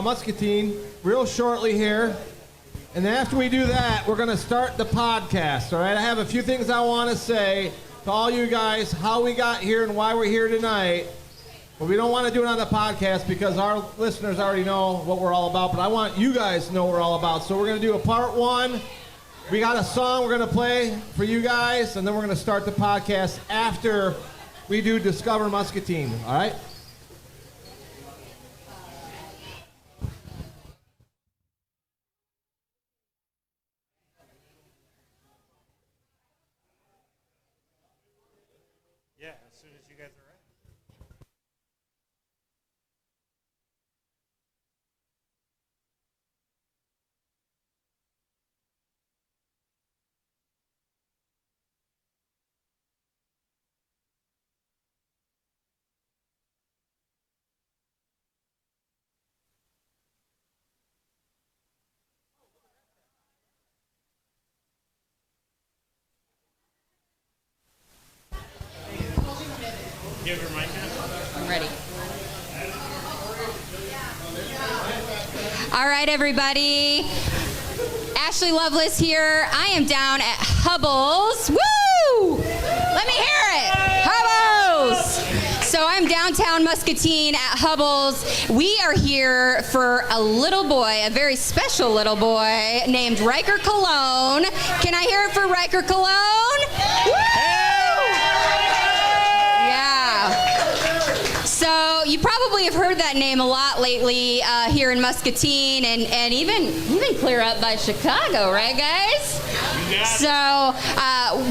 Muscatine real shortly here. And after we do that, we're going to start the podcast, all right? I have a few things I want to say to all you guys, how we got here and why we're here tonight. But we don't want to do it on the podcast because our listeners already know what we're all about. But I want you guys to know what we're all about. So we're going to do a part one. We got a song we're going to play for you guys, and then we're going to start the podcast after we do Discover Muscatine, all right? Yeah, as soon as you guys are ready. You have your mic on? I'm ready. All right, everybody. Ashley Lovelace here. I am down at Hubble's. Woo! Let me hear it. Hubble's. So I'm downtown Muscatine at Hubble's. We are here for a little boy, a very special little boy named Riker Cologne. Can I hear it for Riker Cologne? Woo! So you probably have heard that name a lot lately here in Muscatine and even clear up by Chicago, right, guys? So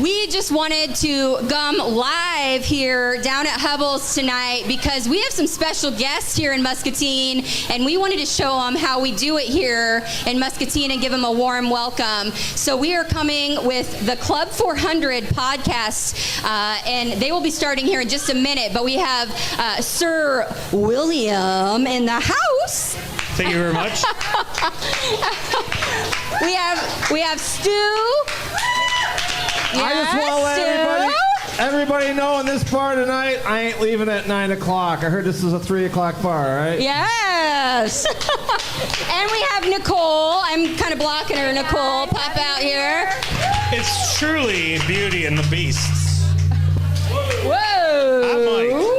we just wanted to come live here down at Hubble's tonight because we have some special guests here in Muscatine, and we wanted to show them how we do it here in Muscatine and give them a warm welcome. So we are coming with the Club 400 podcast, and they will be starting here in just a minute, but we have Sir William in the house. Thank you very much. we have Stu. I just want to let everybody know in this bar tonight, I ain't leaving at 9 o'clock. I heard this is a 3 o'clock bar, right? Yes. And we have Nicole. I'm kind of blocking her. Nicole, pop out here. It's truly Beauty and the Beasts. Whoa.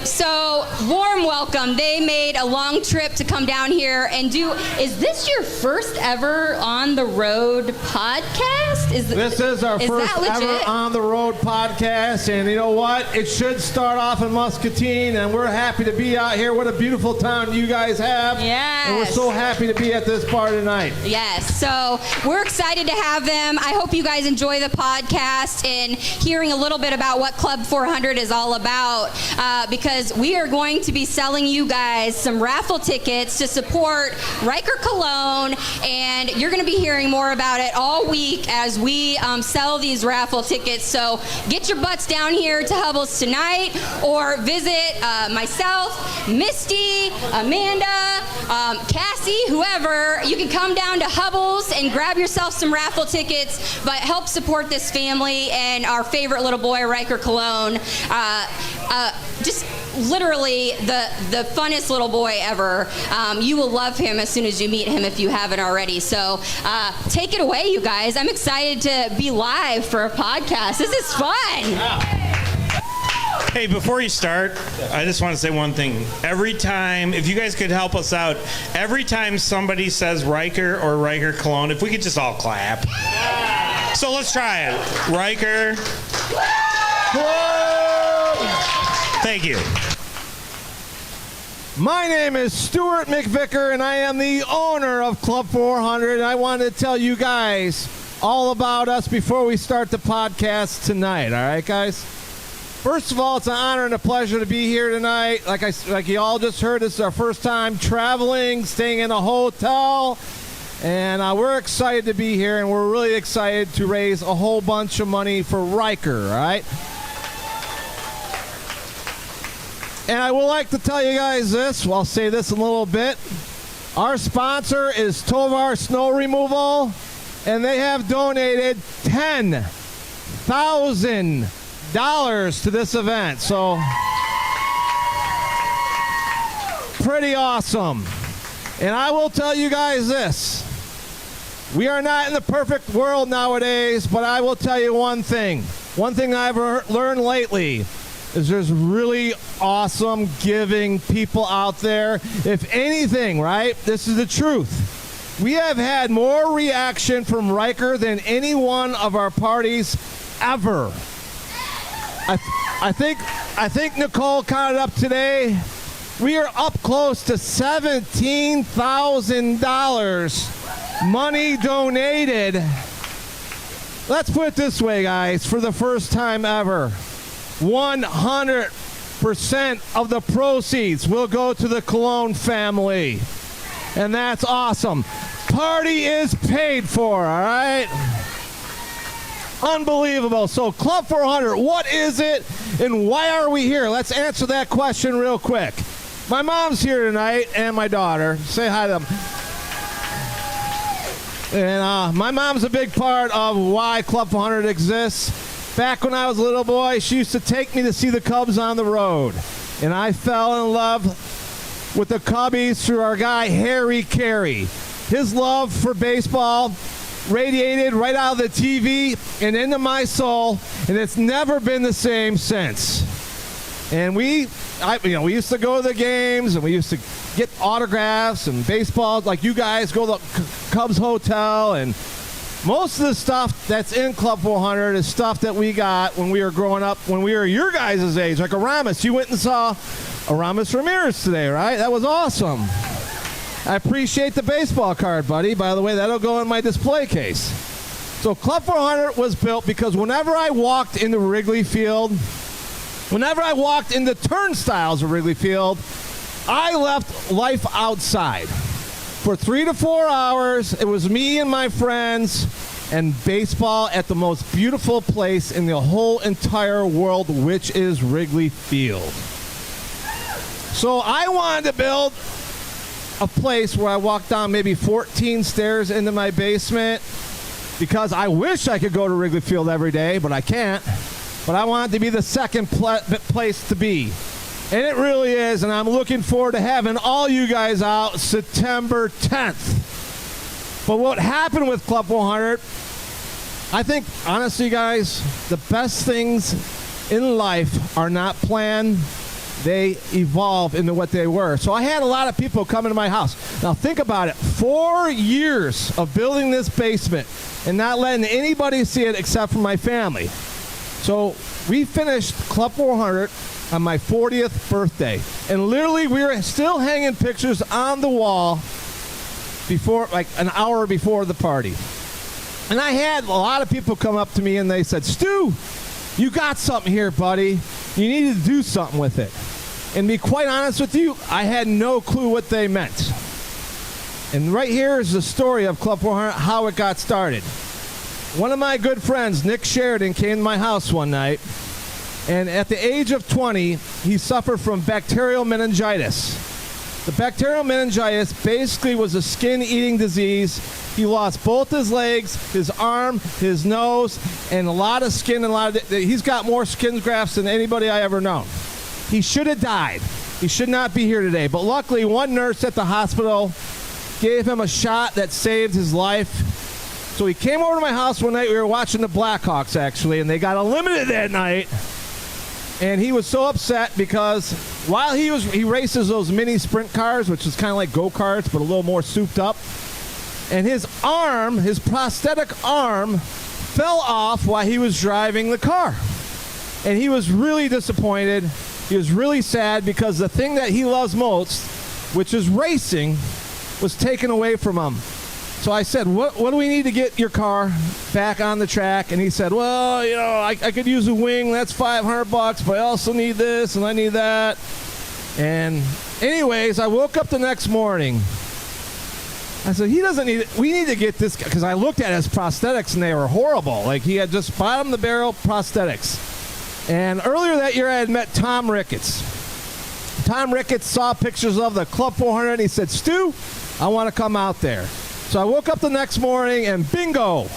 So warm welcome. They made a long trip to come down here and do. Is this your first ever on the road podcast? This is our first ever on the road podcast, and you know what? It should start off in Muscatine, and we're happy to be out here. What a beautiful town you guys have. Yes. And we're so happy to be at this bar tonight. Yes. So we're excited to have them. I hope you guys enjoy the podcast and hearing a little bit about what Club 400 is all about, because we are going to be selling you guys some raffle tickets to support Riker Cologne, and you're going to be hearing more about it all week as we sell these raffle tickets. So get your butts down here to Hubble's tonight, or visit myself, Misty, Amanda, Cassie, whoever. You can come down to Hubble's and grab yourself some raffle tickets, but help support this family and our favorite little boy, Riker Cologne. Just literally the funnest little boy ever. You will love him as soon as you meet him if you haven't already. So take it away, you guys. I'm excited to be live for a podcast. This is fun. Hey, before you start, I just want to say one thing. Every time, if you guys could help us out, every time somebody says Riker or Riker Cologne, if we could just all clap. So let's try it. Riker. Thank you. My name is Stuart McVicker, and I am the owner of Club 400. I wanted to tell you guys all about us before we start the podcast tonight. All right, guys? First of all, it's an honor and a pleasure to be here tonight. Like you all just heard, this is our first time traveling, staying in a hotel, and we're excited to be here, and we're really excited to raise a whole bunch of money for Riker, all right? And I would like to tell you guys this. Well, I'll say this in a little bit. Our sponsor is Tovar Snow Removal, and they have donated $10,000 to this event. So pretty awesome. And I will tell you guys this. We are not in the perfect world nowadays, but I will tell you one thing. One thing I've learned lately is there's really awesome giving people out there. If anything, right, this is the truth. We have had more reaction from Riker than any one of our parties ever. I think Nicole counted up today. We are up close to $17,000 money donated. Let's put it this way, guys. For the first time ever, 100% of the proceeds will go to the Cologne family. And that's awesome. Party is paid for, all right? Unbelievable. So Club 400, what is it and why are we here? Let's answer that question real quick. My mom's here tonight and my daughter. Say hi to them. And my mom's a big part of why Club 400 exists. Back when I was a little boy, she used to take me to see the Cubs on the road. And I fell in love with the Cubbies through our guy, Harry Carey. His love for baseball radiated right out of the TV and into my soul, and it's never been the same since. And we used to go to the games, and we used to get autographs and baseball, like you guys go to the Cubs Hotel, and most of the stuff that's in Club 400 is stuff that we got when we were growing up, when we were your guys' age, like Aramis. You went and saw Aramis Ramirez today, right? That was awesome. I appreciate the baseball card, buddy. By the way, that'll go in my display case. So Club 400 was built because whenever I walked into Wrigley Field, whenever I walked in the turnstiles of Wrigley Field, I left life outside. For 3 to 4 hours, it was me and my friends and baseball at the most beautiful place in the whole entire world, which is Wrigley Field. So I wanted to build a place where I walk down maybe 14 stairs into my basement, because I wish I could go to Wrigley Field every day, but I can't. But I want it to be the second place to be. And it really is, and I'm looking forward to having all you guys out September 10th. But what happened with Club 400, I think, honestly, guys, the best things in life are not planned. They evolve into what they were. So I had a lot of people coming to my house. Now think about it. 4 years of building this basement and not letting anybody see it except for my family. So we finished Club 400 on my 40th birthday. And literally we were still hanging pictures on the wall before, like an hour before the party. And I had a lot of people come up to me and they said, Stu, you got something here, buddy. You need to do something with it. And to be quite honest with you, I had no clue what they meant. And right here is the story of Club 400, how it got started. One of my good friends, Nick Sheridan, came to my house one night. And at the age of 20, he suffered from bacterial meningitis. The bacterial meningitis basically was a skin-eating disease. He lost both his legs, his arm, his nose, and a lot of skin. He's got more skin grafts than anybody I ever known. He should have died. He should not be here today. But luckily, one nurse at the hospital gave him a shot that saved his life. So he came over to my house one night. We were watching the Blackhawks, actually, and they got eliminated that night. And he was so upset because while he races those mini sprint cars, which is kind of like go-karts, but a little more souped up, and his arm, his prosthetic arm, fell off while he was driving the car. And he was really disappointed. He was really sad because the thing that he loves most, which is racing, was taken away from him. So I said, what do we need to get your car back on the track? And he said, well, I could use a wing. That's $500, but I also need this and I need that. And anyways, I woke up the next morning. I said, he doesn't need it. We need to get this, because I looked at his prosthetics and they were horrible. Like he had just bottom of the barrel prosthetics. And earlier that year I had met Tom Ricketts. Tom Ricketts saw pictures of the Club 400 and he said, Stu, I want to come out there. So I woke up the next morning and bingo,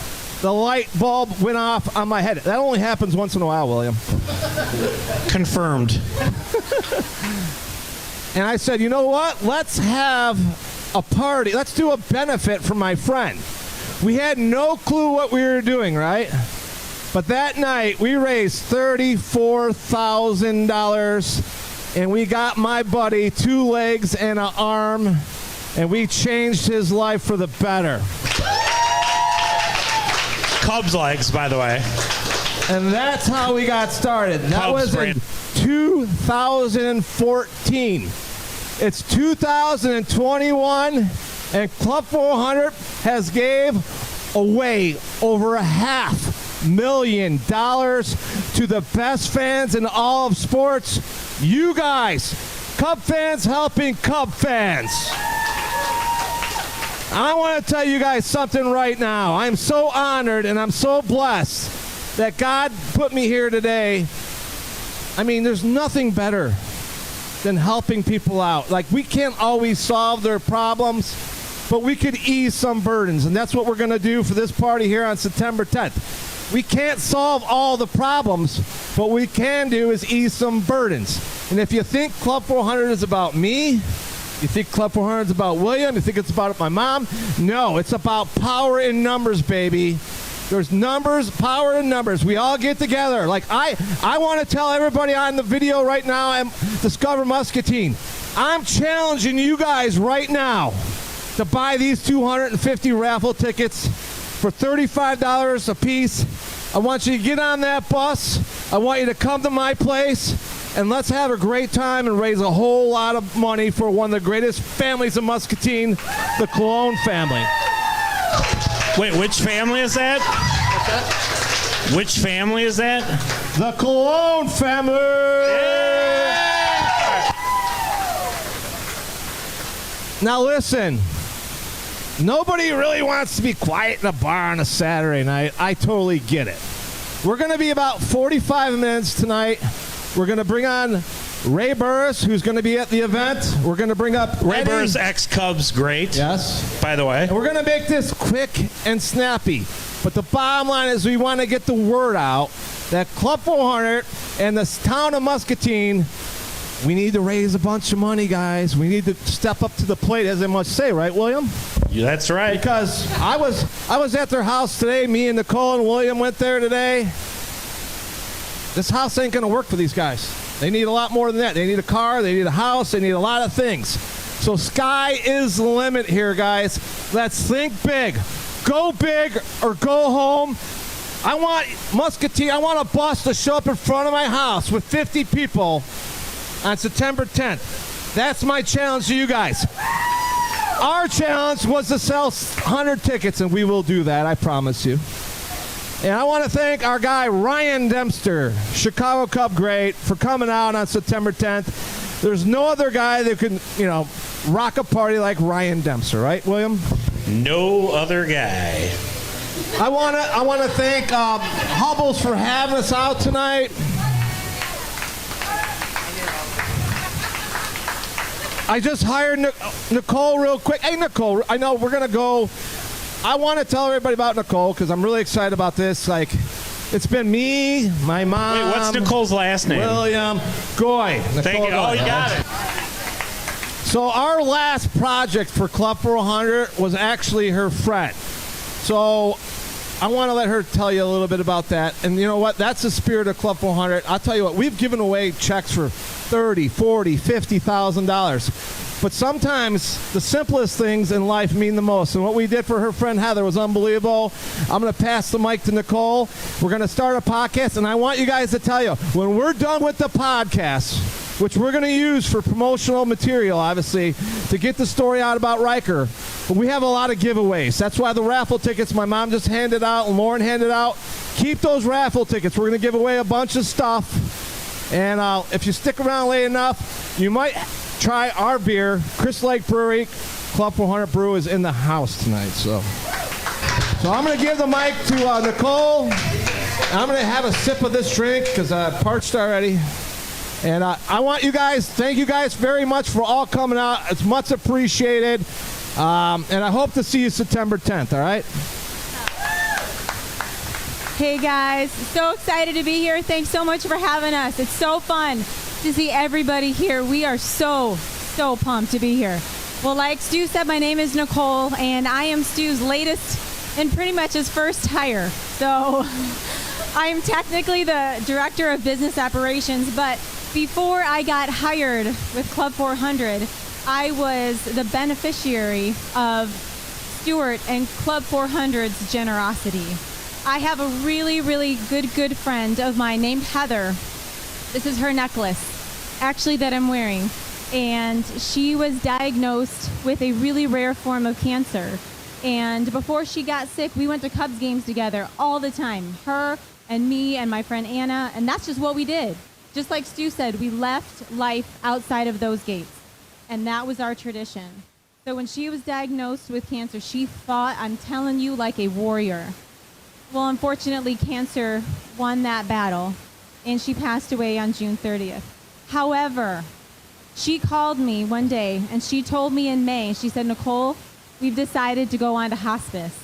the light bulb went off on my head. That only happens once in a while, William. Confirmed. And I said, you know what? Let's have a party. Let's do a benefit for my friend. We had no clue what we were doing, right? But that night, we raised $34,000, and we got my buddy 2 legs and an arm, and we changed his life for the better. Cubs legs, by the way. And that's how we got started. That was in 2014. It's 2021, and Club 400 has gave away over $500,000 to the best fans in all of sports. You guys, Cub fans helping Cub fans. I want to tell you guys something right now. I'm so honored and I'm so blessed that God put me here today. I mean, there's nothing better than helping people out. Like, we can't always solve their problems, but we could ease some burdens, and that's what we're going to do for this party here on September 10th. We can't solve all the problems, but what we can do is ease some burdens. And if you think Club 400 is about me, you think Club 400 is about William, you think it's about my mom, no, it's about power in numbers, baby. There's numbers, power in numbers. We all get together. Like, I want to tell everybody on the video right now and Discover Muscatine, I'm challenging you guys right now to buy these 250 raffle tickets for $35 a piece. I want you to get on that bus. I want you to come to my place, and let's have a great time and raise a whole lot of money for one of the greatest families in Muscatine, the Cologne family. Wait, which family is that? What's that? Which family is that? The Cologne family! Yeah! Now listen, nobody really wants to be quiet in a bar on a Saturday night. I totally get it. We're going to be about 45 minutes tonight. We're going to bring on Ray Burris, who's going to be at the event. We're going to bring up Ray Burris, ex-Cubs great. Yes. By the way. And we're going to make this quick and snappy. But the bottom line is we want to get the word out that Club 400 and the town of Muscatine, we need to raise a bunch of money, guys. We need to step up to the plate, as they must say, right, William? Yeah, that's right. Because I was at their house today. Me and Nicole and William went there today. This house ain't going to work for these guys. They need a lot more than that. They need a car. They need a house. They need a lot of things. So sky is the limit here, guys. Let's think big. Go big or go home. I want Muscatine, I want a bus to show up in front of my house with 50 people on September 10th. That's my challenge to you guys. Our challenge was to sell 100 tickets, and we will do that, I promise you. And I want to thank our guy, Ryan Dempster, Chicago Cub great, for coming out on September 10th. There's no other guy that can, rock a party like Ryan Dempster, right, William? No other guy. I want to thank Hubble's for having us out tonight. I just hired Nicole real quick. Hey, Nicole, I know we're going to go. I want to tell everybody about Nicole because I'm really excited about this. Like, it's been me, my mom. Wait, what's Nicole's last name? William Goy. Thank you. Oh, you got it. So our last project for Club 400 was actually her friend. So I want to let her tell you a little bit about that. And you know what? That's the spirit of Club 400. I'll tell you what, we've given away checks for $30,000, $40,000, $50,000. But sometimes the simplest things in life mean the most. And what we did for her friend Heather was unbelievable. I'm going to pass the mic to Nicole. We're going to start a podcast. And I want you guys to tell you, when we're done with the podcast, which we're going to use for promotional material, obviously, to get the story out about Riker. But we have a lot of giveaways. That's why the raffle tickets my mom just handed out and Lauren handed out. Keep those raffle tickets. We're going to give away a bunch of stuff. And if you stick around late enough, you might try our beer. Chris Lake Brewery, Club 400 Brew is in the house tonight. So I'm going to give the mic to Nicole. I'm going to have a sip of this drink because I'm parched already. And I want you guys, thank you guys very much for all coming out. It's much appreciated. And I hope to see you September 10th, all right? Hey guys, so excited to be here. Thanks so much for having us. It's so fun to see everybody here. We are so so pumped to be here. Well, like Stu said, my name is Nicole, and I am Stu's latest and pretty much his first hire. So I'm technically the director of business operations, but before I got hired with Club 400, I was the beneficiary of Stuart and Club 400's generosity. I have a really, really good friend of mine named Heather. This is her necklace, actually, that I'm wearing. And she was diagnosed with a really rare form of cancer. And before she got sick, we went to Cubs games together all the time. Her and me and my friend Anna, and that's just what we did. Just like Stu said, we left life outside of those gates. And that was our tradition. So when she was diagnosed with cancer, she fought, I'm telling you, like a warrior. Well, unfortunately, cancer won that battle, and she passed away on June 30th. However, she called me one day, and she told me in May, she said, Nicole, we've decided to go on to hospice.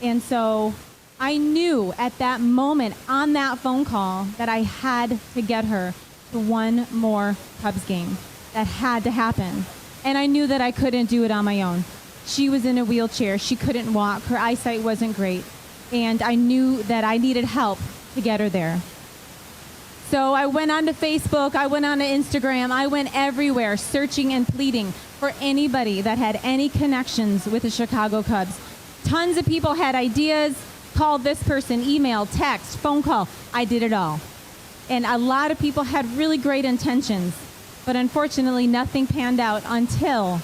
And so I knew at that moment on that phone call that I had to get her to one more Cubs game. That had to happen. And I knew that I couldn't do it on my own. She was in a wheelchair. She couldn't walk. Her eyesight wasn't great. And I knew that I needed help to get her there. So I went onto Facebook, I went onto Instagram, I went everywhere searching and pleading for anybody that had any connections with the Chicago Cubs. Tons of people had ideas, called this person, email, text, phone call. I did it all. And a lot of people had really great intentions, but unfortunately nothing panned out until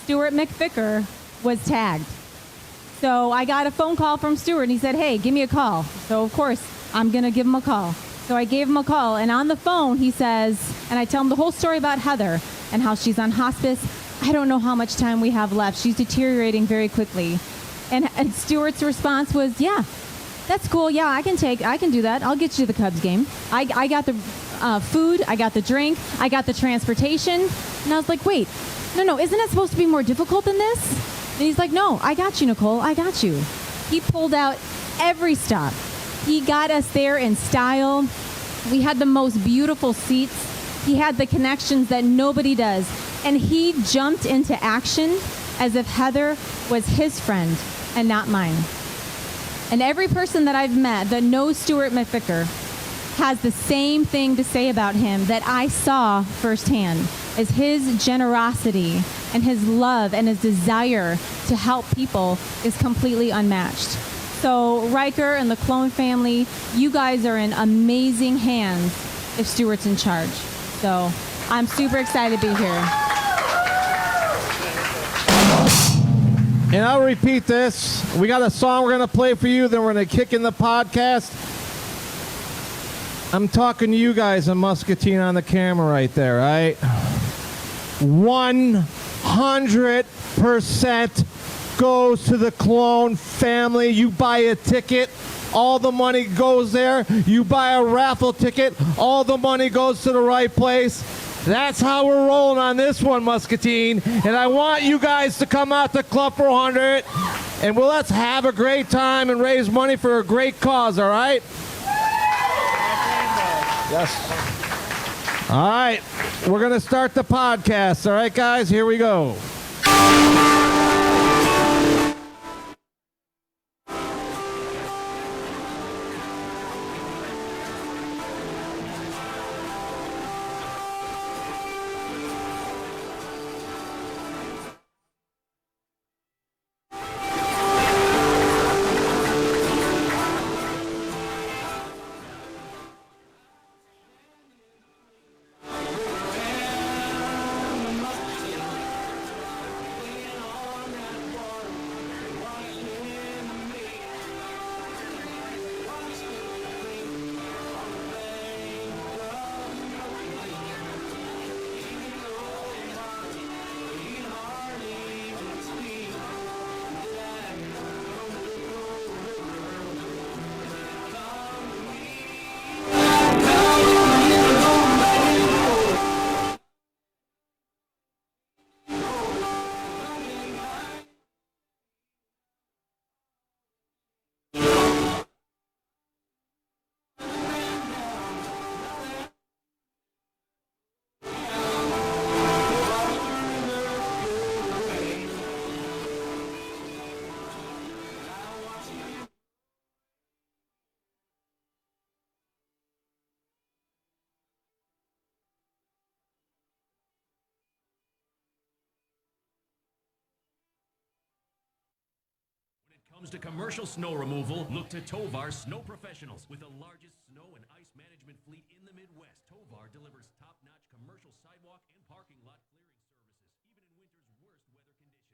Stuart McVicker was tagged. So I got a phone call from Stuart, and he said, hey, give me a call. So of course, I'm gonna give him a call. So I gave him a call, and on the phone he says, and I tell him the whole story about Heather and how she's on hospice. I don't know how much time we have left. She's deteriorating very quickly. And Stuart's response was, yeah, that's cool. Yeah, I can do that. I'll get you to the Cubs game. I got the food, I got the drink, I got the transportation. And I was like, wait, no, isn't it supposed to be more difficult than this? And he's like, no, I got you, Nicole, I got you. He pulled out every stop. He got us there in style. We had the most beautiful seats. He had the connections that nobody does. And he jumped into action as if Heather was his friend and not mine. And every person that I've met that knows Stuart McVicker has the same thing to say about him that I saw firsthand, is his generosity and his love and his desire to help people is completely unmatched. So Riker and the Clone family, you guys are in amazing hands if Stuart's in charge. So I'm super excited to be here. And I'll repeat this. We got a song we're going to play for you, then we're going to kick in the podcast. I'm talking to you guys in Muscatine on the camera right there, right? 100% goes to the Clone family. You buy a ticket, all the money goes there. You buy a raffle ticket, all the money goes to the right place. That's how we're rolling on this one, Muscatine. And I want you guys to come out to Club 400, and let's have a great time and raise money for a great cause, all right? Yes. All right, we're going to start the podcast. All right, guys, here we go. Comes to commercial snow removal, look to Tovar Snow Professionals. With the largest snow and ice management fleet in the Midwest, Tovar delivers top-notch commercial sidewalk and parking lot clearing services, even in winter's worst weather conditions.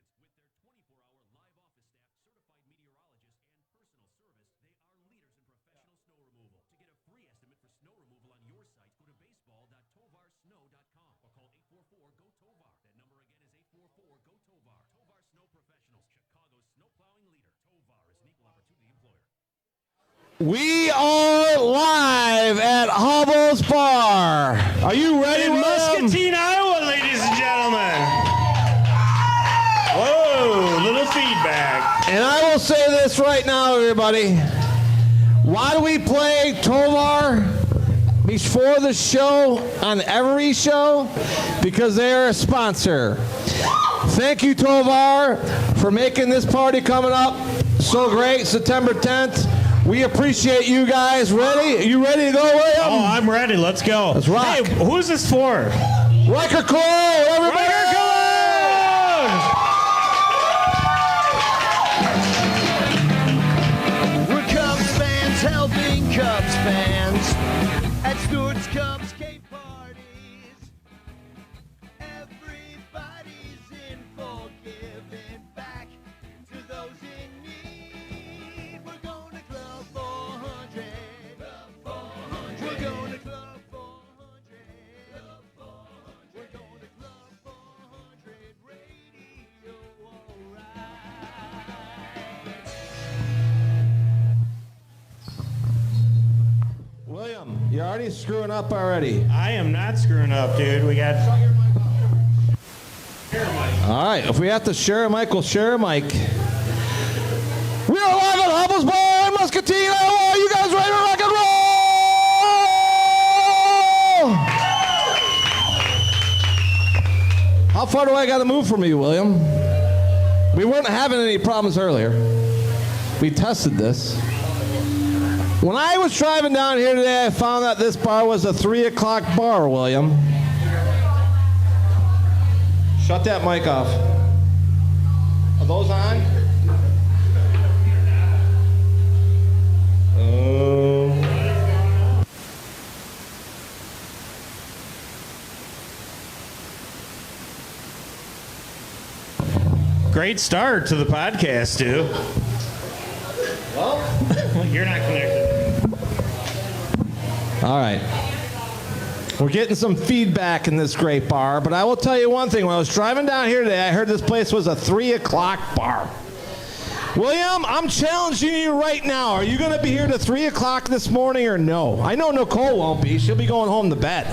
With their 24-hour live office staff, certified meteorologists, and personal service, they are leaders in professional snow removal. To get a free estimate for snow removal on your site, go to baseball.tovarsnow.com or call 844-GO-TOVAR. That number again is 844-GO-TOVAR. Tovar Snow Professionals, Chicago's snow plowing leader. Tovar is an equal opportunity employer. We are live at Hubble's Bar. Are you ready, In William? Muscatine, Iowa, ladies and gentlemen. Whoa, little feedback. And I will say this right now, everybody. Why do we play Tovar before the show on every show? Because they're a sponsor. Thank you, Tovar, for making this party coming up so great, September 10th. We appreciate you guys. Ready? You ready to go, William? Oh, I'm ready. Let's go. Let's rock. Hey, who's this for? Riker Cole, everybody! Riker Cologne! We're Cubs fans helping Cubs fans at Stewart's Cubs Cake parties. Everybody's in for giving back to those in need. We're going to Club 400. We're going to Club 400. We're going to Club 400 Radio, alright. William, you're already screwing up already. I am not screwing up, dude. We got... All right, if we have to share a mic, we'll share a mic. We are live at Hubble's Bar in Muscatine, Iowa. You guys ready to rock and roll? How far do I got to move from you, William? We weren't having any problems earlier. We tested this. When I was driving down here today, I found that this bar was a 3 o'clock bar, William. Shut that mic off. Are those on? Great start to the podcast, dude. Well, You're not connected. all right. We're getting some feedback in this great bar, but I will tell you one thing. When I was driving down here today, I heard this place was a 3 o'clock bar. William, I'm challenging you right now. Are you going to be here to 3 o'clock this morning or no? I know Nicole won't be. She'll be going home to bed.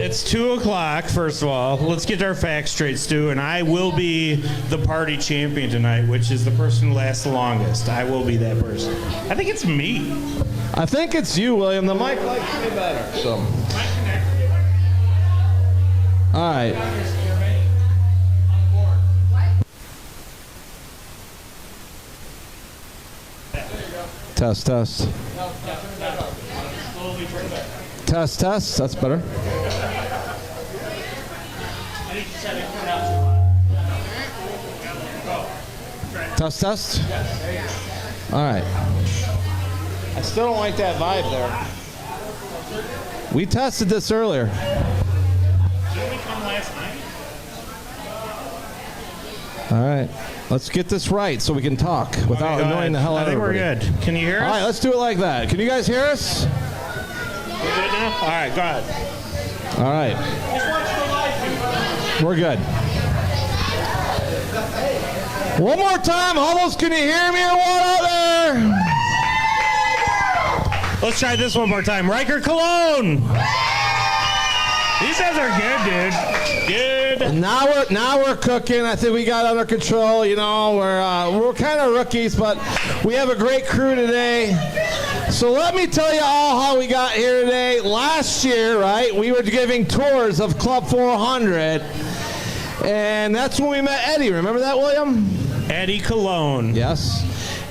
It's 2 o'clock, first of all. Let's get our facts straight, Stu. And I will be the party champion tonight, which is the person who lasts the longest. I will be that person. I think it's me. I think it's you, William. The mic likes me better. So. All right. Test, test. Test, test. That's better. Test, test. All right. I still don't like that vibe there. We tested this earlier. Didn't we come last night? All right. Let's get this right so we can talk without Okay, annoying the hell out I of think everybody. we're good. Can you hear us? All right, let's do it like that. Can you guys hear us? We're good now? All right, go ahead. All right. Just watch the live feed. We're good. One more time, Hubbles, can you hear me or what out there? Let's try this one more time. Riker Cologne. These guys are good, dude. Good. Now we're cooking. I think we got under control. You know, we're kind of rookies, but we have a great crew today. So let me tell you all how we got here today. Last year, right, we were giving tours of Club 400, and that's when we met Eddie. Remember that, William? Eddie Cologne. Yes.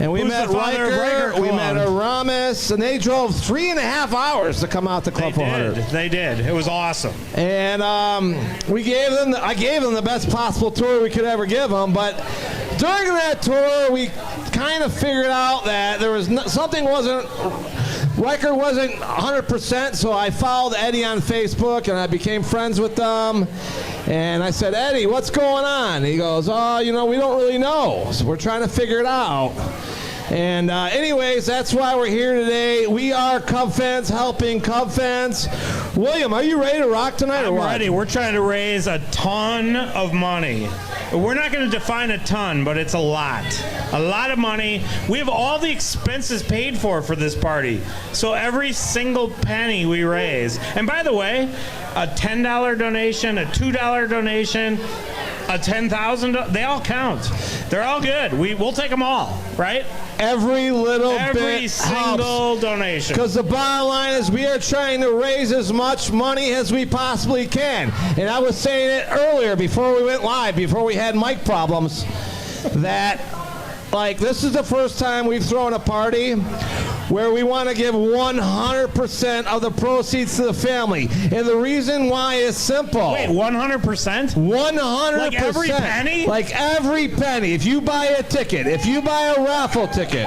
And we Who's met the father of Riker, Riker we met Cologne? Aramis, and they drove 3.5 hours to come out to Club 400. They did. It was awesome. And I gave them the best possible tour we could ever give them. But during that tour, we kind of figured out that there was Riker wasn't 100%, so I followed Eddie on Facebook, and I became friends with them. And I said, Eddie, what's going on? He goes, oh, we don't really know. So we're trying to figure it out. And anyways, that's why we're here today. We are Cub fans helping Cub fans. William, are you ready to rock tonight or what? I'm ready. We're trying to raise a ton of money. We're not going to define a ton, but it's a lot of money. We have all the expenses paid for this party. So every single penny we raise. And by the way, a $10 donation, a $2 donation, a $10,000, they all count. They're all good. We'll take them all, right? Every Every single donation. Because the bottom line is we are trying to raise as much money as we possibly can. And I was saying it earlier before we went live, before we had mic problems, that this is the first time we've thrown a party where we want to give 100% of the proceeds to the family. And the reason why is simple. Wait, 100%? 100%. Like every penny? Like every penny. If you buy a ticket, if you buy a raffle ticket,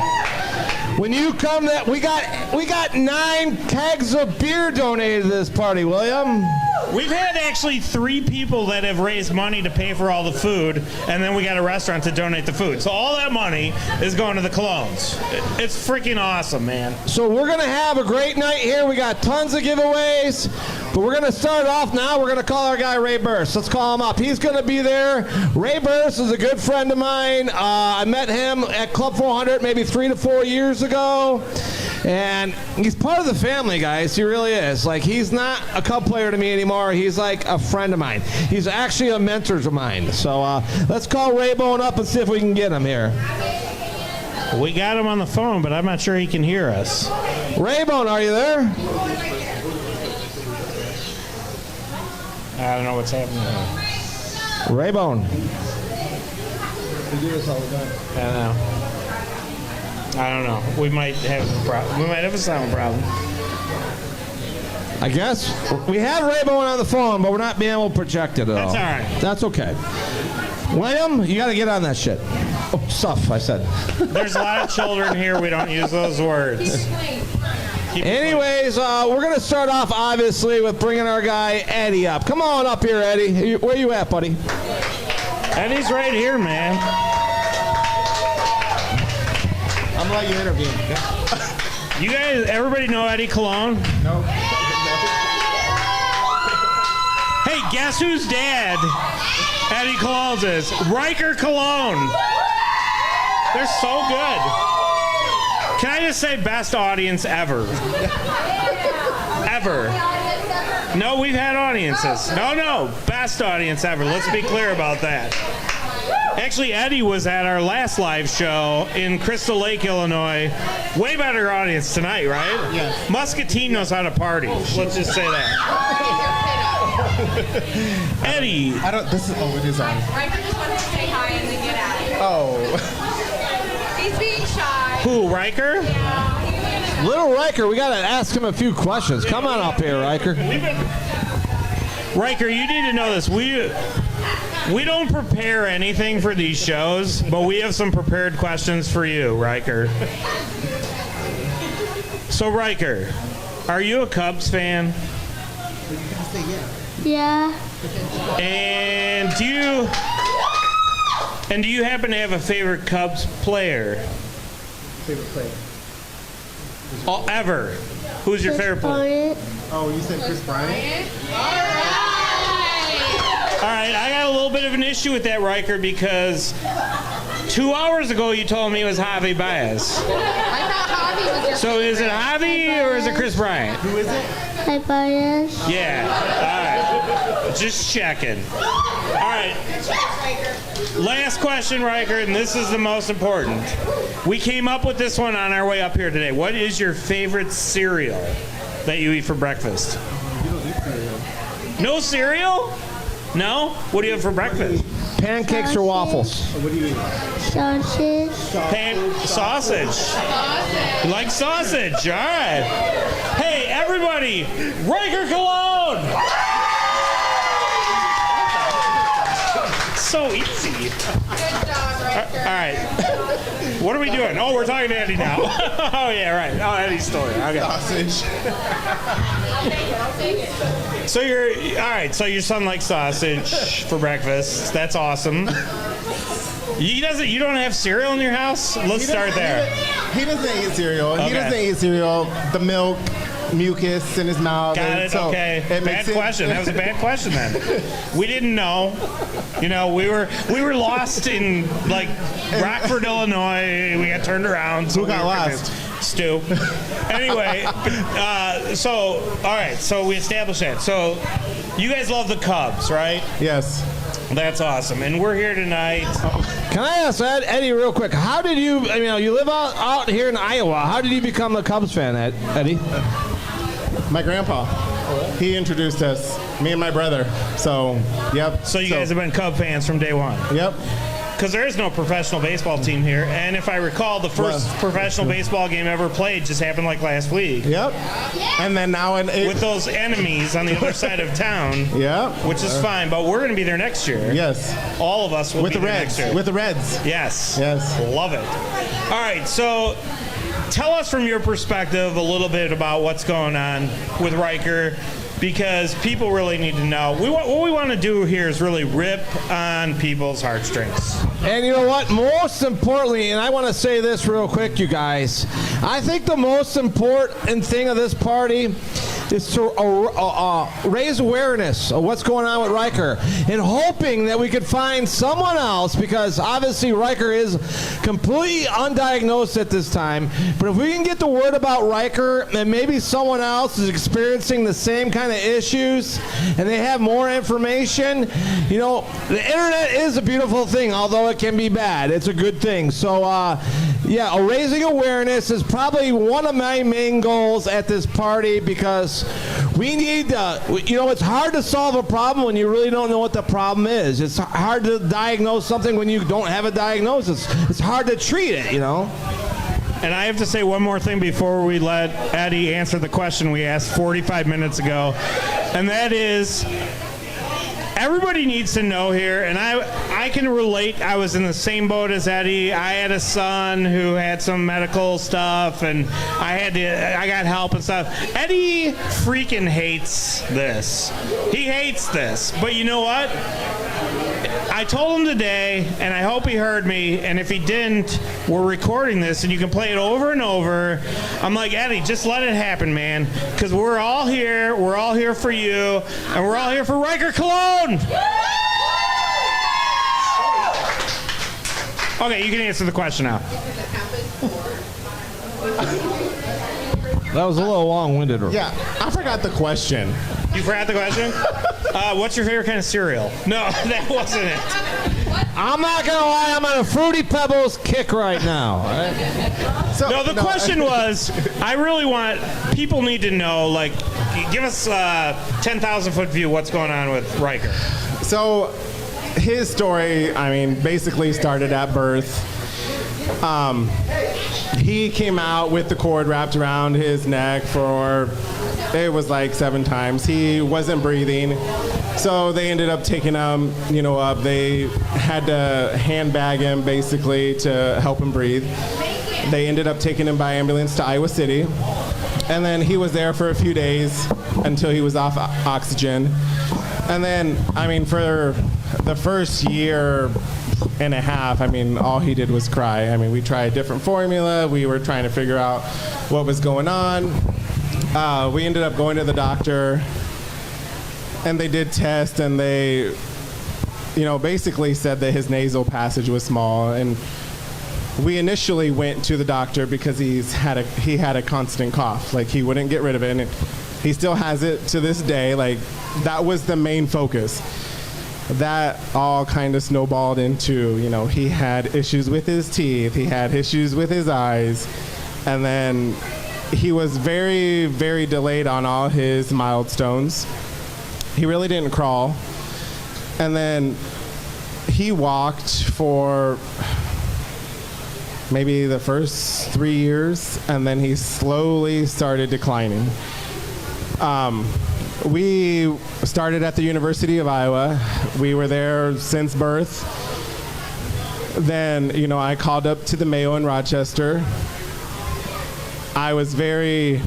when you come, we got 9 kegs of beer donated to this party, William. We've had actually 3 people that have raised money to pay for all the food, and then we got a restaurant to donate the food. So all that money is going to the Colognes. It's freaking awesome, man. So we're going to have a great night here. We got tons of giveaways, but we're going to start off now. We're going to call our guy Ray Burse. Let's call him up. He's going to be there. Ray Burse is a good friend of mine. I met him at Club 400 maybe 3 to 4 years ago. And he's part of the family, guys. He really is. He's not a Cub player to me anymore. He's like a friend of mine. He's actually a mentor of mine. So let's call Raybone up and see if we can get him here. We got him on the phone, but I'm not sure he can hear us. Raybone, are you there? I don't know what's happening here. Raybone. We do this all the time. I don't know. We might have a problem. We might have a sound problem. I guess. We had Raybone on the phone, but we're not being able to project it at all. That's all right. That's okay. William, you got to get on that shit. Oh, stuff, I said. There's a lot of children here. We don't use those words. Anyways, we're going to start off, obviously, with bringing our guy Eddie up. Come on up here, Eddie. Where you at, buddy? Eddie's right here, man. I'm going to let you interview him. You guys, everybody know Eddie Cologne? No. Hey, guess whose dad Eddie Cologne's is? Riker Cologne. They're so good. Can I just say best audience ever? Ever. No, we've had audiences. No, best audience ever. Let's be clear about that. Actually, Eddie was at our last live show in Crystal Lake, Illinois. Way better audience tonight, right? Yes. Muscatine knows how to party. Let's just say that. Eddie. It is on. Riker just wants to say hi and then get out of here. Oh. He's being shy. Who, Riker? Little Riker, we got to ask him a few questions. Come on up here, Riker. Riker, you need to know this. We don't prepare anything for these shows, but we have some prepared questions for you, Riker. So, Riker, are you a Cubs fan? Yeah. And do you happen to have a favorite Cubs player? Favorite player? Oh, ever? Who's your favorite player? Oh, you said Chris Bryant? All right, I got a little bit of an issue with that, Riker, because 2 hours ago you told me it was Javi Baez. I thought Javi was your So is it Javi or is it Chris Bryant? Who is it? Hi, Bias. Yeah. All right. Just checking. All right. Last question, Riker, and this is the most important. We came up with this one on our way up here today. What is your favorite cereal that you eat for breakfast? You don't eat cereal. No cereal? No? What do you have for breakfast? Pancakes or waffles? What do you eat? Sausage. Sausage. You like sausage? All right. Hey, everybody, Riker Cologne! so easy. Good job, Riker. All right. What are we doing? Oh, we're talking to Eddie now. Oh, yeah, right. Oh, Eddie's still here. Okay. Sausage. So all right, so your son likes sausage for breakfast. That's awesome. You don't have cereal in your house? Let's start there. He doesn't eat cereal. Okay. He doesn't eat cereal. The milk, mucus in his mouth. Got it. So Okay. it Bad makes question. That was a bad question then. We didn't know. You know, we were lost in like Rockford, Illinois. We got turned around. So Who got we were lost? confused. Stu. Anyway, so all right. So we established that. So you guys love the Cubs, right? Yes. That's awesome. And we're here tonight. Can I ask Eddie real quick? How did you? I mean, you live out here in Iowa. How did you become a Cubs fan, Eddie? My grandpa. He introduced us, me and my brother. So, yep. So you guys have been Cub fans from day one. Yep. Because there is no professional baseball team here, and if I recall, the first professional baseball game ever played just happened like last week. Yep. And then now with those enemies on the other side of town. Yeah. Which is fine, but we're going to be there next year. Yes. All of us will With be the there Reds. next year. With the Reds. Yes. Yes. Love it. All right, so tell us from your perspective a little bit about what's going on with Riker, because people really need to know. What we want to do here is really rip on people's heartstrings. And you know what? Most importantly, and I want to say this real quick, you guys. I think the most important thing of this party is to raise awareness of what's going on with Riker, and hoping that we could find someone else, because obviously Riker is completely undiagnosed at this time. But if we can get the word about Riker, and maybe someone else is experiencing the same kind of issues, and they have more information, you know, the internet is a beautiful thing, although it can be bad. It's a good thing. So, yeah, raising awareness is probably one of my main goals at this party, because we need you know, it's hard to solve a problem when you really don't know what the problem is. It's hard to diagnose something when you don't have a diagnosis. It's hard to treat it, you know. And I have to say one more thing before we let Eddie answer the question we asked 45 minutes ago, and that is, everybody needs to know here, and I can relate. I was in the same boat as Eddie. I had a son who had some medical stuff, and I got help and stuff. Eddie freaking hates this. He hates this. But you know what? I told him today, and I hope he heard me, and if he didn't, we're recording this, and you can play it over and over. I'm like, Eddie, just let it happen, man, because we're all here for you, and we're all here for Riker Cologne! Okay, you can answer the question now. That was a little long-winded. Yeah, I forgot the question. You forgot the question? What's your favorite kind of cereal? No, that wasn't it. I'm not going to lie, I'm on a Fruity Pebbles kick right now. Right? So, No, the question was, I really want, people need to know, like, give us a 10,000-foot view what's going on with Riker. So his story, I mean, basically started at birth. He came out with the cord wrapped around his neck for, it was like 7 times. He wasn't breathing. So they ended up taking him, you know, up. They had to handbag him basically to help him breathe. They ended up taking him by ambulance to Iowa City. And then he was there for a few days until he was off oxygen. And then, I mean, for the first year and a half, I mean, all he did was cry. I mean, we tried different formula. We were trying to figure out what was going on. We ended up going to the doctor, and they did tests, and they, you know, basically said that his nasal passage was small. And we initially went to the doctor because he had a constant cough. Like, he wouldn't get rid of it, and he still has it to this day. Like, that was the main focus. That all kind of snowballed into, you know, he had issues with his teeth, he had issues with his eyes, and then he was very, very delayed on all his milestones. He really didn't crawl. And then he walked for maybe the first 3 years, and then he slowly started declining. we started at the University of Iowa. We were there since birth. Then, you know, I called up to the Mayo in Rochester. I was very,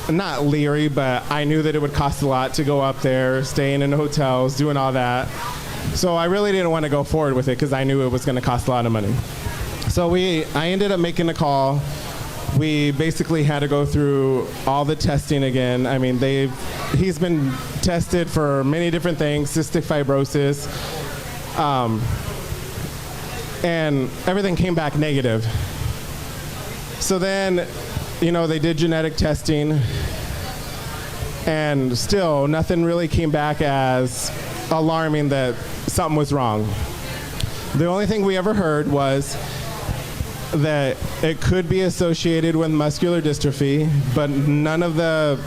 not leery, but I knew that it would cost a lot to go up there, staying in hotels, doing all that. So I really didn't want to go forward with it because I knew it was going to cost a lot of money. So I ended up making a call. We basically had to go through all the testing again. I mean, he's been tested for many different things, cystic fibrosis, and everything came back negative. So then, you know, they did genetic testing, and still nothing really came back as alarming that something was wrong. The only thing we ever heard was that it could be associated with muscular dystrophy, but none of the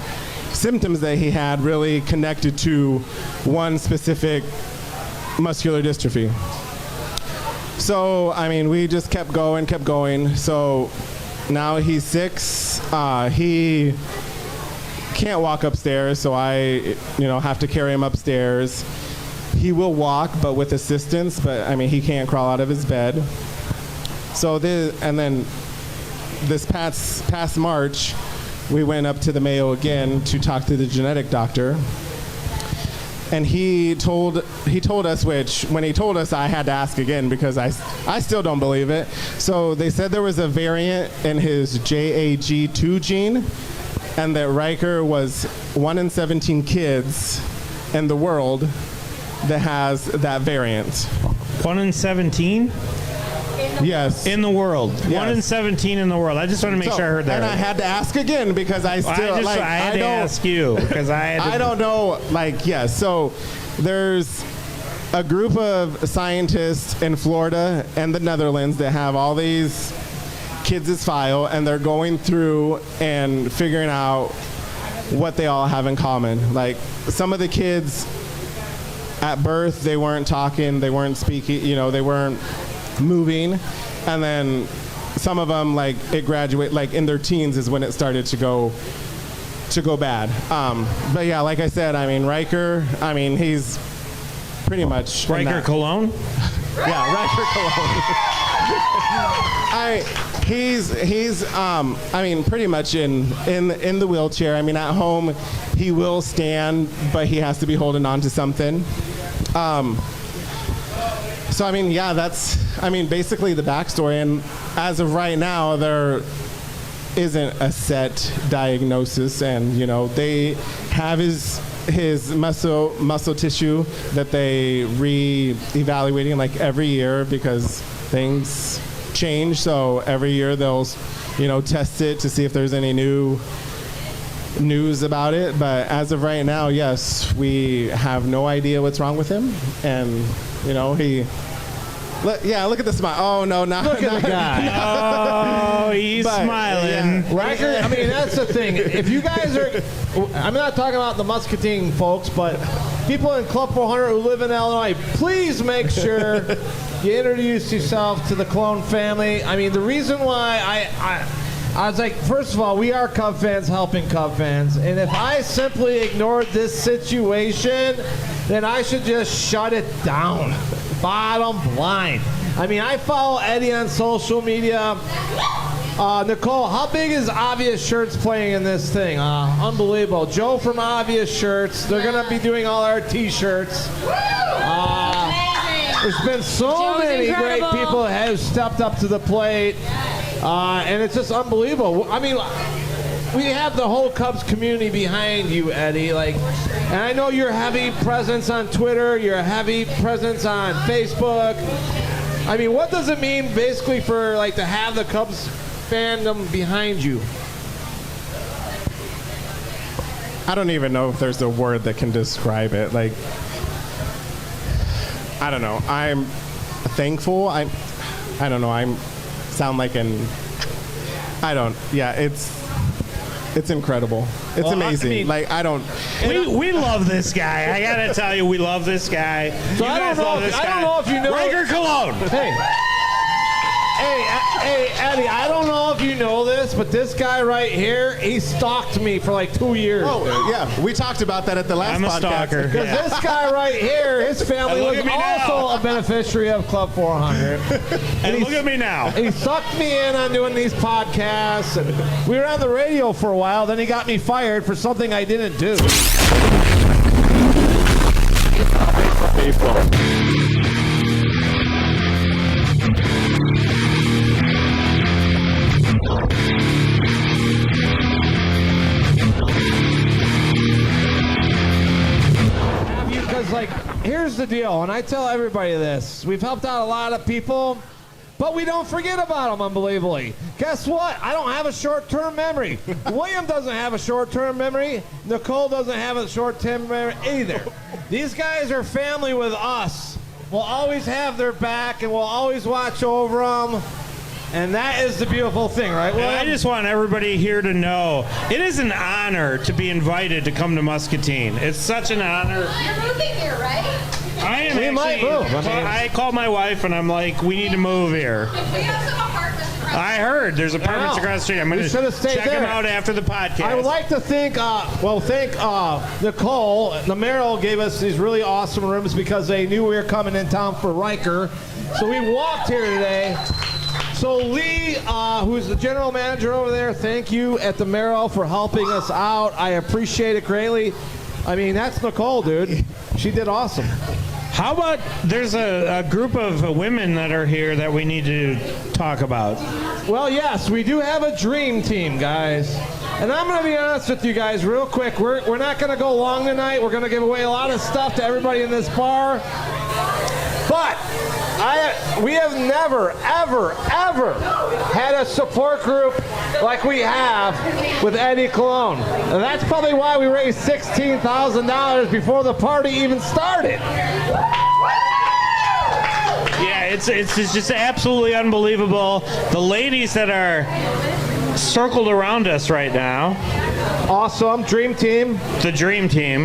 symptoms that he had really connected to one specific muscular dystrophy. So, I mean, we just kept going. So now he's 6. He can't walk upstairs, so I, you know, have to carry him upstairs. He will walk, but with assistance, but I mean, he can't crawl out of his bed. So then this past March, we went up to the Mayo again to talk to the genetic doctor. And he told us, which when he told us, I had to ask again because I still don't believe it. So they said there was a variant in his JAG2 gene, and that Riker was 1 in 17 kids in the world that has that variant. 1 in 17? Yes. In the world. Yes. 1 in 17 in the world. I just want to make sure I heard that. And right. I had to ask again because I had to ask you because I don't know, like, yes. So there's a group of scientists in Florida and the Netherlands that have all these kids' file, and they're going through and figuring out what they all have in common. Like, some of the kids at birth, they weren't talking, they weren't speaking, you know, they weren't moving, and then some of them, like, it graduate, like in their teens is when it started to go bad. But yeah, like I said, I mean, Riker, I mean, he's pretty much Riker Cologne. Yeah, Riker Cologne. He's I mean, pretty much in the wheelchair. I mean, at home he will stand, but he has to be holding on to something. So, I mean, yeah, that's, I mean, basically the backstory. And as of right now, there isn't a set diagnosis. And, you know, they have his muscle tissue that they re-evaluating like every year because things change. So every year they'll, you know, test it to see if there's any new news about it. But as of right now, yes, we have no idea what's wrong with him. And, you know, look at the smile. Oh, no, not Look at the guy. Oh, he's smiling. Yeah. Riker, I mean, that's the thing. If you guys are, I'm not talking about the Muscatine folks, but people in Club 400 who live in Illinois, please make sure you introduce yourself to the Clone family. I mean, the reason why I was like, first of all, we are Cub fans helping Cub fans. And if I simply ignored this situation, then I should just shut it down. Bottom line. I mean, I follow Eddie on social media. Nicole, how big is Obvious Shirts playing in this thing? Unbelievable. Joe from Obvious Shirts. They're going to be doing all our T-shirts. There's been so Joe's many incredible. great people that have stepped up to the plate. And it's just unbelievable. I mean, we have the whole Cubs community behind you, Eddie. Like, and I know you're a heavy presence on Twitter. You're a heavy presence on Facebook. I mean, what does it mean basically for like to have the Cubs fandom behind you? I don't even know if there's a word that can describe it. Like, I don't know. I'm thankful. I don't know. It's incredible. It's amazing. I mean, we love this guy. I gotta tell you, we love this guy. So I don't know if you know. Riker Cologne. Hey, Hey, Eddie, I don't know if you know this, but this guy right here, he stalked me for like 2 years. Oh, yeah. We talked about that at the last I'm a podcast. stalker. Because this guy right here, his family And look was at me now. also a beneficiary of Club 400. And look at me now. He sucked me in on doing these podcasts. And we were on the radio for a while. Then he got me fired for something I didn't do. Because, like, here's the deal, and I tell everybody this. We've helped out a lot of people, but we don't forget about them, unbelievably. Guess what? I don't have a short-term memory. William doesn't have a short-term memory. Nicole doesn't have a short-term memory either. These guys are family with us. We'll always have their back, and we'll always watch over them. And that is the beautiful thing, right, And William? I just want everybody here to know it is an honor to be invited to come to Muscatine. It's such an honor. You're moving here, right? I am We actually, might move. I called my wife and I'm like, we need to move here. We have some apartments. I heard there's apartments know. across the street. I'm We going should to have stayed check them there. out after the podcast. I would like to thank Nicole. The Merrill gave us these really awesome rooms because they knew we were coming in town for Riker. So we walked here today. So Lee, who's the general manager over there, thank you at the Merrill for helping us out. I appreciate it greatly. I mean, that's Nicole, dude. She did awesome. How about there's a group of women that are here that we need to talk about? Well, yes, we do have a dream team, guys. And I'm going to be honest with you guys real quick. We're not going to go long tonight. We're going to give away a lot of stuff to everybody in this bar. But we have never, ever, ever had a support group like we have with Eddie Cologne. And that's probably why we raised $16,000 before the party even started. Yeah, it's just absolutely unbelievable. The ladies that are circled around us right now. Awesome. Dream team. The dream team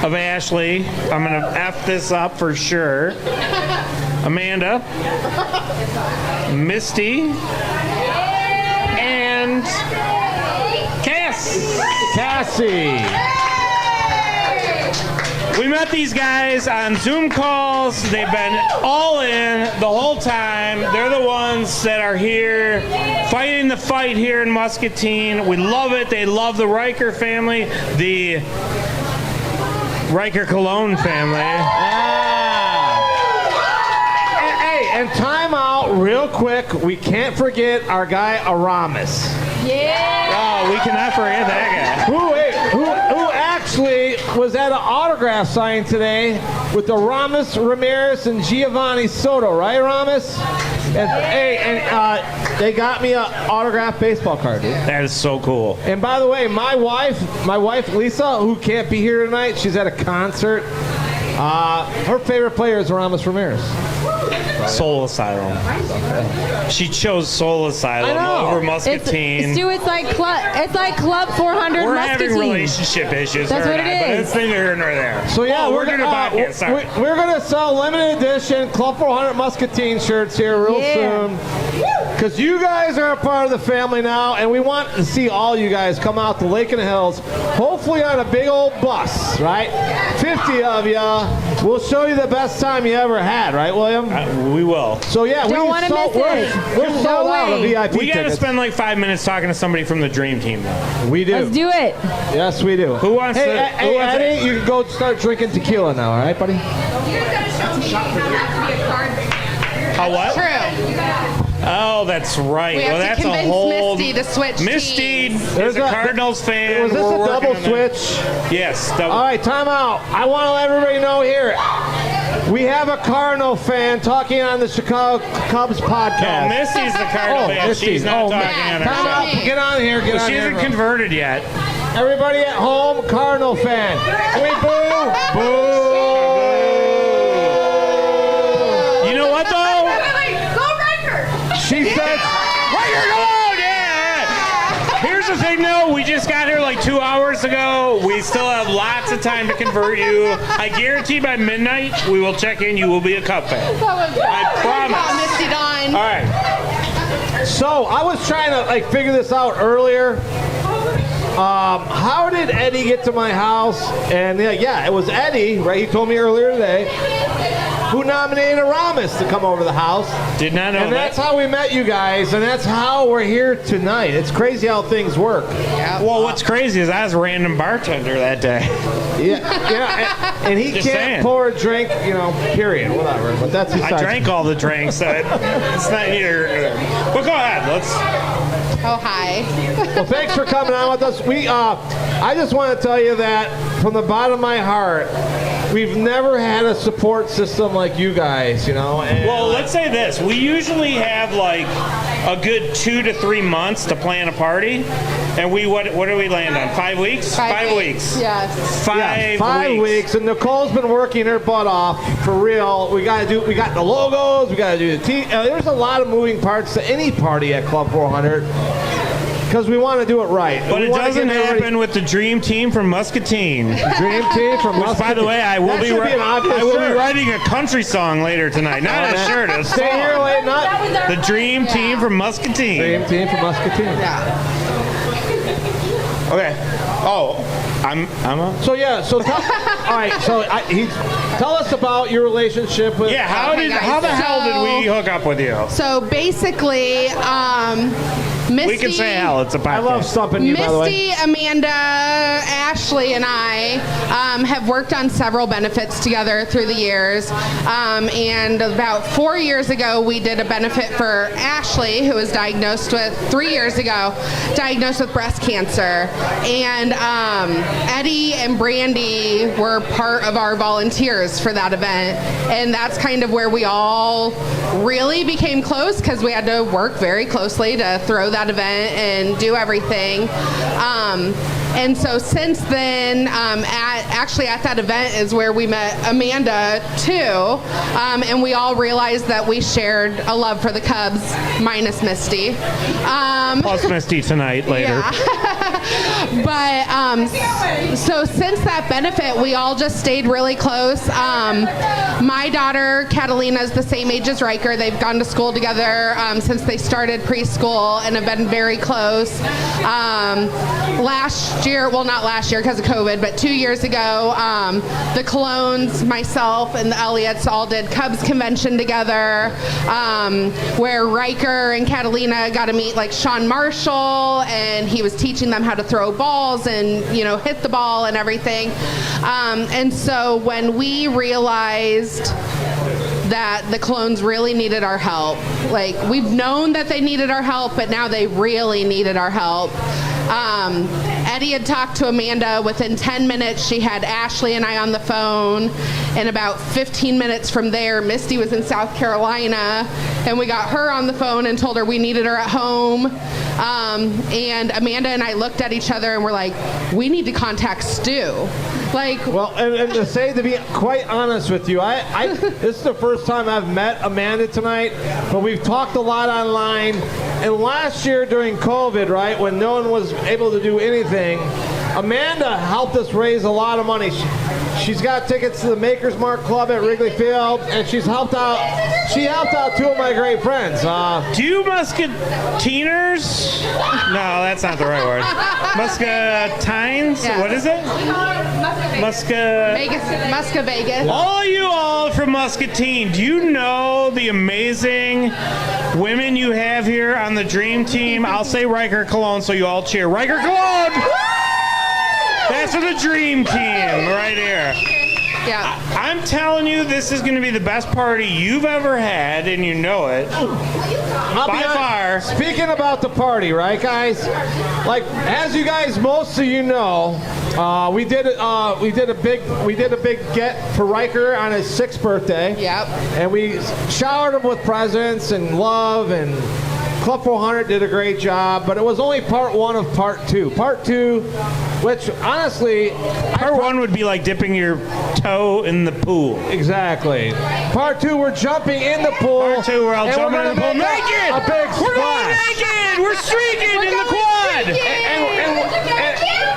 of Ashley. I'm going to F this up for sure. Amanda. Misty. And Cassie. we met these guys on Zoom calls. They've been all in the whole time. They're the ones that are here fighting the fight here in Muscatine. We love it. They love the Riker family, the Riker Cologne family. And time out real quick. We can't forget our guy Aramis. Oh, we cannot forget that guy. Who actually was at an autograph sign today with Aramis, Ramirez, and Giovanni Soto, right, Aramis? And they got me an autographed baseball card, dude. That is so cool. And by the way, my wife Lisa, who can't be here tonight, she's at a concert. Her favorite player is Aramis Ramirez. Soul Asylum. She chose Soul Asylum over Muscatine. Stu, it's like Club 400 We're Muscatine. having relationship issues. That's her what and it I, but is. it's neither here nor there. So yeah, we're doing a podcast. Sorry. We're gonna sell limited edition Club 400 Muscatine shirts here real soon. Because you guys are a part of the family now, and we want to see all you guys come out to Lake in the Hills, hopefully on a big old bus, right? 50 of you. We'll show you the best time you ever had, right, William? We will. So yeah, Don't wanna miss it. We're No sold out of way. VIP We got to tickets. spend like 5 minutes talking to somebody from the Dream Team, though. We do. Let's do it. Yes, we do. Who wants hey, to- Hey, who wants to- Eddie, you can go start drinking tequila now, all right, buddy? You gotta show me. It doesn't have to be a card. A what? True. Oh, that's right. We well, have that's to a convince whole. Misty to switch Misty teams. is a Cardinals fan. Was this We're a working double on that. switch? Yes, double. All right, time out. I want to let everybody know here. We have a Cardinal fan talking on the Chicago Cubs podcast. No, Misty's the Cardinal fan. Misty. She's not talking man. on Time her out. show. Get on here. Get on She here. hasn't converted yet. Everybody at home, Cardinal fan. Can we boo? Boo. You know what, though? Go Riker! She says, Riker, come on! Yeah! Here's the thing, though. We just got here like 2 hours ago. We still have lots of time to convert you. I guarantee by midnight, we will check in. You will be a Cub fan. I promise. Misty Dawn. All right. So I was trying to like figure this out earlier. How did Eddie get to my house? And yeah, it was Eddie, right? He told me earlier today, who nominated Aramis to come over to the house. Did not know and that. that's how we met you guys, and that's how we're here tonight. It's crazy how things work. Well, what's crazy is I was a random bartender that day. Yeah, and he Just can't saying. pour a drink, period, whatever. But that's I drank all the drinks. So it's not here. But go ahead. Let's. Oh, hi. Well, thanks for coming on with us. I just want to tell you that from the bottom of my heart, we've never had a support system like you guys, And Well, let's say this. We usually have like a good 2 to 3 months to plan a party. And what do we land on? 5 weeks? 5 weeks. Yes. Five weeks. And Nicole's been working her butt off for real. We got the logos, we got to do the team. There's a lot of moving parts to any party at Club 400 because we want to do it right. But it doesn't happen with the dream team from Muscatine. Dream team from Which, by the way, I will be shirt. writing a country song later tonight. Not a shirt, a Stay here song. late night. The dream team from Muscatine. Dream team from Muscatine. Yeah. Okay. Oh, I'm up. So all right. So tell us about your relationship with. Yeah. Okay, guys, How the hell did we hook up with you? So basically, Misty, We can say hell. It's a podcast. I love stumping you, by the way. Misty, Amanda, Ashley, and I have worked on several benefits together through the years. And about 4 years ago, we did a benefit for Ashley, who was diagnosed with 3 years ago, diagnosed with breast cancer. And Eddie and Brandy were part of our volunteers for that event. And that's kind of where we all really became close because we had to work very closely to throw that event and do everything. And so since then, at that event is where we met Amanda too, and we all realized that we shared a love for the Cubs, minus Misty. Plus Misty tonight later. Yeah. But so since that benefit, we all just stayed really close. My daughter Catalina is the same age as Riker. They've gone to school together since they started preschool and have been very close. Last year, well, not last year because of COVID, but 2 years ago, the Colognes, myself, and the Elliots all did Cubs convention together, where Riker and Catalina got to meet like Sean Marshall, and he was teaching them how to throw balls and hit the ball and everything. And so when we realized that the Colognes really needed our help, like we've known that they needed our help, but now they really needed our help. Eddie had talked to Amanda. Within 10 minutes, she had Ashley and I on the phone. And about 15 minutes from there, Misty was in South Carolina. And we got her on the phone and told her we needed her at home. And Amanda and I looked at each other and were like, we need to contact Stu. Well, and to be quite honest with you, this is the first time I've met Amanda tonight, but we've talked a lot online. And last year during COVID, right, when no one was able to do anything, Amanda helped us raise a lot of money. She's got tickets to the Maker's Mark Club at Wrigley Field, and she helped out 2 of my great friends. Do you Muscatiners? No, that's not the right word. Muscatines? Yeah. What is it? Musca Vegas. All from Muscatine, do you know the amazing women you have here on the Dream Team? I'll say Riker Cologne, so you all cheer. Riker Cologne! That's for the Dream Team right here. Yeah. I'm telling you, this is going to be the best party you've ever had, and you know it. By far. Speaking about the party, right, guys? Like, as you guys, most of you know, we did a big get for Riker on his 6th birthday. Yep. And we showered him with presents and love, and Club 400 did a great job, but it was only part 1 of part 2. Part 2, which honestly, Part 1 would be like dipping your toe in the pool. exactly. Part 2, we're jumping in the pool. Part 2, we're all and jumping in the pool gonna make naked. A big We're going splash. naked. We're streaking in the quad.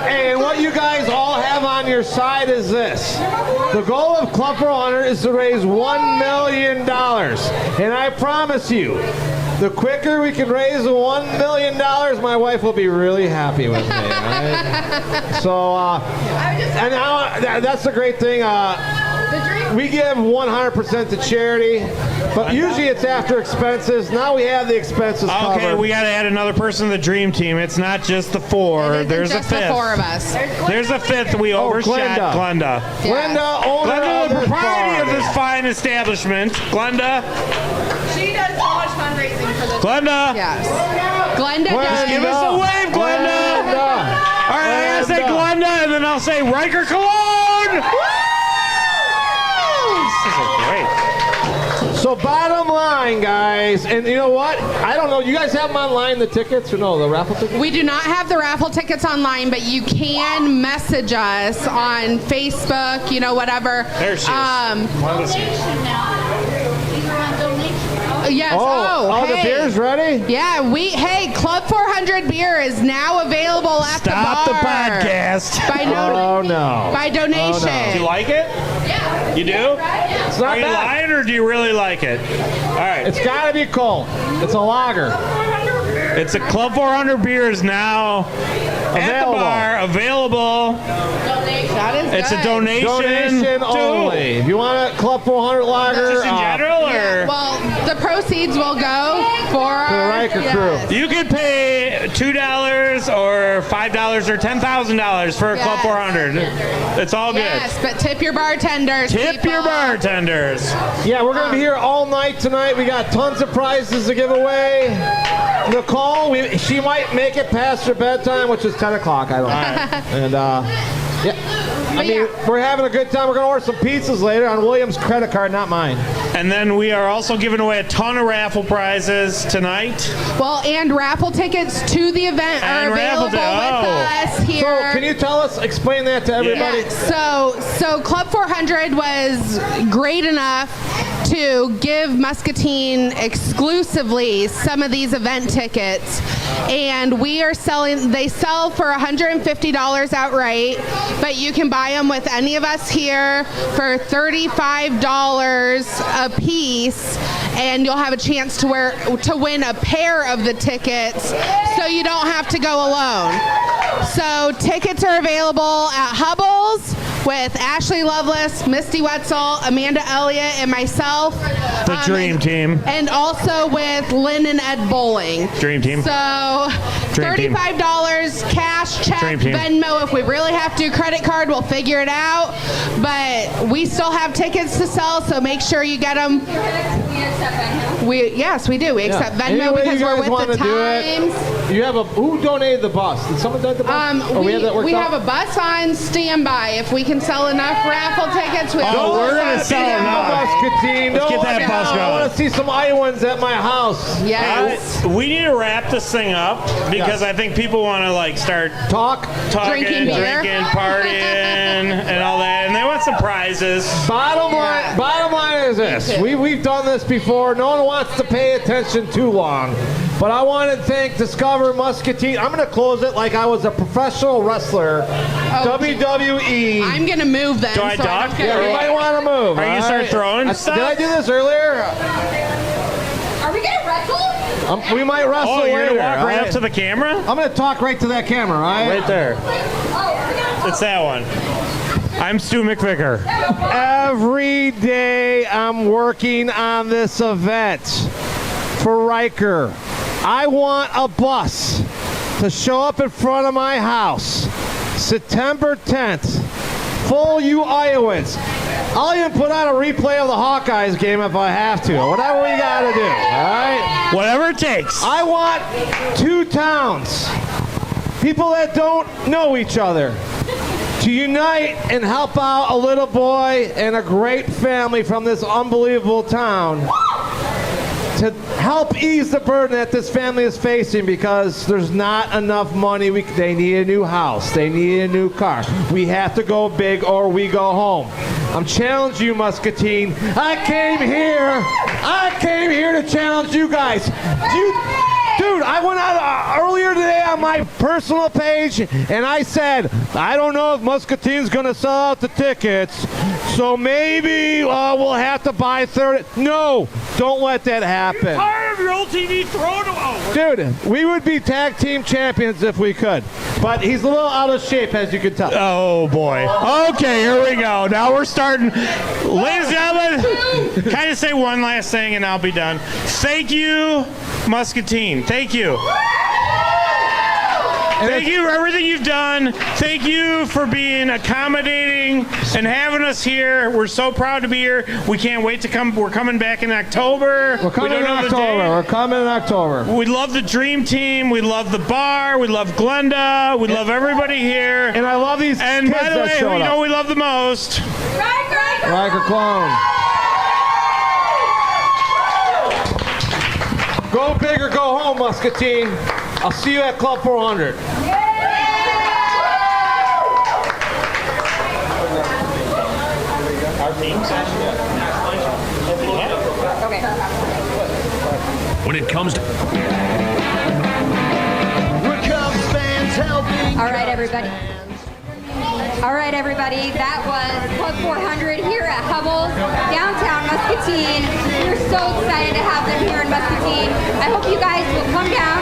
And what you guys all have on your side is this. The goal of Club 400 is to raise $1 million. And I promise you, The quicker we can raise $1 million, my wife will be really happy with me. Right? So, and now that's the great thing. We give 100% to charity, but usually it's after expenses. Now we have the expenses covered. Okay, we got to add another person to the dream team. It's not just the four. There's just a fifth. the four of us. There's a fifth. We overshot Glenda. Glenda. Glenda, owner Glenda, of the this proprietor bar. of this fine establishment. Glenda. She does so much fundraising for this. Glenda. Yes. Glenda does. Give us a wave, Glenda. All right, I gotta say Glenda, and then I'll say Riker Cologne. This is great. So bottom line, guys, and you know what? I don't know. You guys have them online, the tickets, or no, the raffle tickets? We do not have the raffle tickets online, but you can message us on Facebook, you know, whatever. There she is. Yes. The Hey. beer's ready? Yeah, hey, Club 400 beer is now available at Stop the the bar. podcast. Oh, no. By donation. Do you like it? Yeah. You do? It's not Are you bad. lying, or do you really like it? All right. It's got to be cold. It's a lager. It's a Club 400 beer is now at the bar, available. That is It's a good. donation Donation only. If you want a Club 400 lager, Just in general, or Yeah, well, the proceeds will go for the Riker crew. you could pay $2 or $5 or $10,000 for a Club Yes. 400. It's all good. Yes, but tip your bartenders. Tip people. your bartenders. Yeah, we're going to be here all night tonight. We got tons of prizes to give away. Nicole, she might make it past her bedtime, which is 10 o'clock. I don't know. And, yeah. I mean, we're having a good time. We're going to order some pizzas later on William's credit card, not mine. And then we are also giving away a ton of raffle prizes tonight. Well, and raffle tickets to the event are And raffle available with us here. So, can you explain that to everybody? Yeah, so Club 400 was great enough to give Muscatine exclusively some of these event tickets. And they sell for $150 outright, but you can buy them with any of us here for $35 a piece, and you'll have a chance to win a pair of the tickets, so you don't have to go alone. So tickets are available at Hubble's with Ashley Lovelace, Misty Wetzel, Amanda Elliott, and myself. The Dream Team. And also with Lynn and Ed Bowling. Dream Team. So Dream Team. $35 cash, check, Dream Team. Venmo. If we really have to, credit card, we'll figure it out. But we still have tickets to sell, so make sure you get them. Yes, we do. We accept Venmo Any way because you we're guys with the wanna do it. times. You have who donated the bus? Did someone donate the bus? Or we have that worked we out? have a bus on standby. If we can sell enough raffle tickets, we're we're gonna sell enough. Muscatine. Let's get Don't that let me bus down. I going. want to see some Iowans at my house. Yes. We need to wrap this thing up because I think people want to start talking, Drinking beer. partying, and all that, and they want some prizes. Bottom line is this: we've done this before. No one wants to pay attention too long, but I want to thank Discover Muscatine. I'm going to close it like I was a professional wrestler, WWE. I'm gonna move then. Do I so duck? don't get Yeah, you hit. might want to move. Are you gonna start throwing stuff? Did I do this earlier? Are we gonna wrestle? We might wrestle Oh, you're later. gonna walk right all up to the camera? I'm going to talk right to that camera, all right? Right there. It's that one. I'm Stu McVicker. Every day I'm working on this event for Riker. I want a bus to show up in front of my house September 10th. Full you Iowans. I'll even put on a replay of the Hawkeyes game if I have to. Whatever we got to do, all right? Whatever it takes. I want two towns, people that don't know each other, to unite and help out a little boy and a great family from this unbelievable town to help ease the burden that this family is facing because there's not enough money. They need a new house. They need a new car. We have to go big or we go home. I'm challenging you, Muscatine. I came here to challenge you guys. Dude, I went out earlier today on my personal page and I said, I don't know if Muscatine's going to sell out the tickets, So maybe we'll have to buy third. No, don't let that happen. Tired of your old TV thrown away. Dude, we would be tag team champions if we could. But he's a little out of shape, as you can tell. Oh, boy. Okay, here we go. Now we're starting. Ladies and gentlemen, can I just say one last thing and I'll be done? Thank you, Muscatine. Thank you. Thank you for everything you've done. Thank you for being accommodating and having us here. We're so proud to be here. We can't wait to come. We're coming back in October. We're coming in October. We're coming in October. We love the Dream Team. We love the bar. We love Glenda. We love everybody here. And I love these And kids by the that way, showed who you up. know we love the most? Riker Clone. Go big or go home, Muscatine. I'll see you at Club 400. When it comes to We're Cubs fans helping. All right, everybody. All right, everybody. That was Club 400 here at Hubble, downtown Muscatine. We're so excited to have them here in Muscatine. I hope you guys will come down